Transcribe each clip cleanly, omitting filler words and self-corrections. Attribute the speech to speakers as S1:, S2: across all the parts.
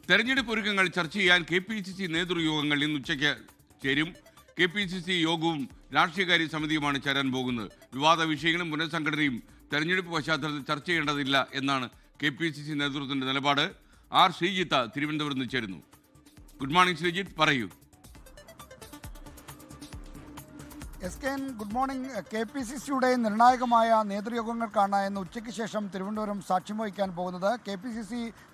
S1: തെരഞ്ഞെടുപ്പ് ഒരുക്കങ്ങൾ ചർച്ച ചെയ്യാൻ KPCC നേതൃയോഗങ്ങൾ ഇന്ന് ഉച്ചയ്ക്ക് ചേരും. KPCC യോഗവും രാഷ്ട്രീയകാര്യ സമിതിയുമാണ് ചേരാൻ പോകുന്നത്. വിവാദ വിഷയങ്ങളും പുനഃസംഘടനയും തെരഞ്ഞെടുപ്പ് പശ്ചാത്തലത്തിൽ ചർച്ച ചെയ്യേണ്ടതില്ല എന്നാണ് KPCC നേതൃത്വത്തിന്റെ നിലപാട്. ആർ ശ്രീജിത്ത് തിരുവനന്തപുരത്ത് നിന്ന് ചേരുന്നു. ഗുഡ് മോർണിംഗ് ശ്രീജിത്ത്, പറയൂ.
S2: Good morning. KPCCയുടെ നിർണായകമായ നേതൃയോഗങ്ങൾക്കാണ് ഇന്ന് ഉച്ചയ്ക്ക് ശേഷം തിരുവനന്തപുരം സാക്ഷ്യം വഹിക്കാൻ പോകുന്നത്. KPCC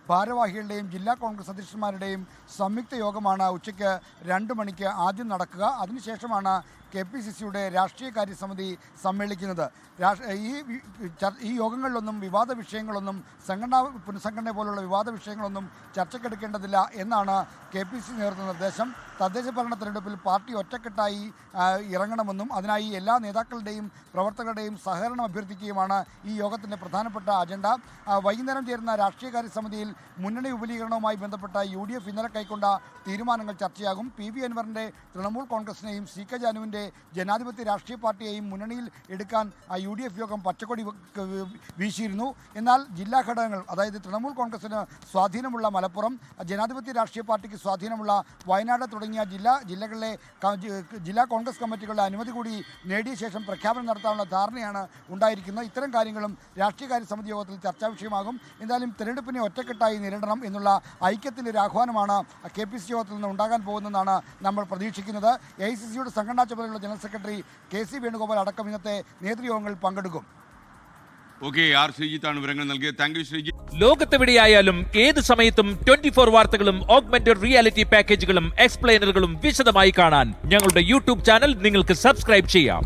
S2: ഭാരവാഹികളുടെയും ജില്ലാ കോൺഗ്രസ് അധ്യക്ഷന്മാരുടെയും സംയുക്ത യോഗമാണ് ഉച്ചയ്ക്ക് 2 മണിക്ക് ആദ്യം നടക്കുക. അതിനുശേഷമാണ് KPCCയുടെ രാഷ്ട്രീയകാര്യ സമിതി സമ്മേളിക്കുന്നത്. ഈ യോഗങ്ങളിലൊന്നും വിവാദ വിഷയങ്ങളൊന്നും പുനഃസംഘടന പോലുള്ള വിവാദ വിഷയങ്ങളൊന്നും ചർച്ചയ്ക്കെടുക്കേണ്ടതില്ല എന്നാണ് KPCC നേതൃത്വ നിർദ്ദേശം. തദ്ദേശ ഭരണ തെരഞ്ഞെടുപ്പിൽ പാർട്ടി ഒറ്റക്കെട്ടായി ഇറങ്ങണമെന്നും അതിനായി എല്ലാ നേതാക്കളുടെയും പ്രവർത്തകരുടെയും സഹകരണം അഭ്യർത്ഥിക്കുകയുമാണ് ഈ യോഗത്തിൻ്റെ പ്രധാനപ്പെട്ട അജണ്ട. വൈകുന്നേരം ചേരുന്ന രാഷ്ട്രീയകാര്യ സമിതിയിൽ മുന്നണി വിപുലീകരണവുമായി ബന്ധപ്പെട്ട UDF ഇന്നലെ കൈക്കൊണ്ട തീരുമാനങ്ങൾ ചർച്ചയാകും. PV അൻവറിൻ്റെ തൃണമൂൽ കോൺഗ്രസിനെയും CK ജാനുവിൻ്റെ ജനാധിപത്യ രാഷ്ട്രീയ പാർട്ടിയെയും മുന്നണിയിൽ എടുക്കാൻ UDF യോഗം പച്ചക്കൊടി വീശിയിരുന്നു. എന്നാൽ ജില്ലാ ഘടകങ്ങൾ, അതായത് തൃണമൂൽ കോൺഗ്രസിന് സ്വാധീനമുള്ള മലപ്പുറം, ജനാധിപത്യ രാഷ്ട്രീയ പാർട്ടിക്ക് സ്വാധീനമുള്ള വയനാട് തുടങ്ങിയ ജില്ലകളിലെ ജില്ലാ കോൺഗ്രസ് കമ്മിറ്റികളുടെ അനുമതി കൂടി നേടിയ ശേഷം പ്രഖ്യാപനം നടത്താനുള്ള ധാരണയാണ് ഉണ്ടായിരിക്കുന്നത്. ഇത്തരം കാര്യങ്ങളും രാഷ്ട്രീയകാര്യ സമിതി യോഗത്തിൽ ചർച്ചാ വിഷയമാകും. എന്തായാലും തെരഞ്ഞെടുപ്പിനെ ഒറ്റക്കെട്ടായി നേരിടണം എന്നുള്ള ഐക്യത്തിൻ്റെ ഒരു ആഹ്വാനമാണ് KPCC യോഗത്തിൽ നിന്ന് ഉണ്ടാകാൻ പോകുന്നതെന്നാണ് നമ്മൾ പ്രതീക്ഷിക്കുന്നത്. AICCയുടെ സംഘടനാ ചുമതലയുള്ള ജനറൽ സെക്രട്ടറി KC വേണുഗോപാൽ അടക്കം ഇന്നത്തെ നേതൃയോഗങ്ങളിൽ പങ്കെടുക്കും.
S1: ആർ ശ്രീജിത്താണ് വിവരങ്ങൾ നൽകിയത്. Thank you Sreejith.
S3: ലോകത്തെവിടെയായാലും ഏത് സമയത്തും 24 വാർത്തകളും ഓഗ്മെന്റഡ് റിയാലിറ്റി പാക്കേജുകളും എക്സ്പ്ലെയിനറുകളും വിശദമായി കാണാൻ ഞങ്ങളുടെ YouTube ചാനൽ നിങ്ങൾക്ക് സബ്സ്ക്രൈബ് ചെയ്യാം.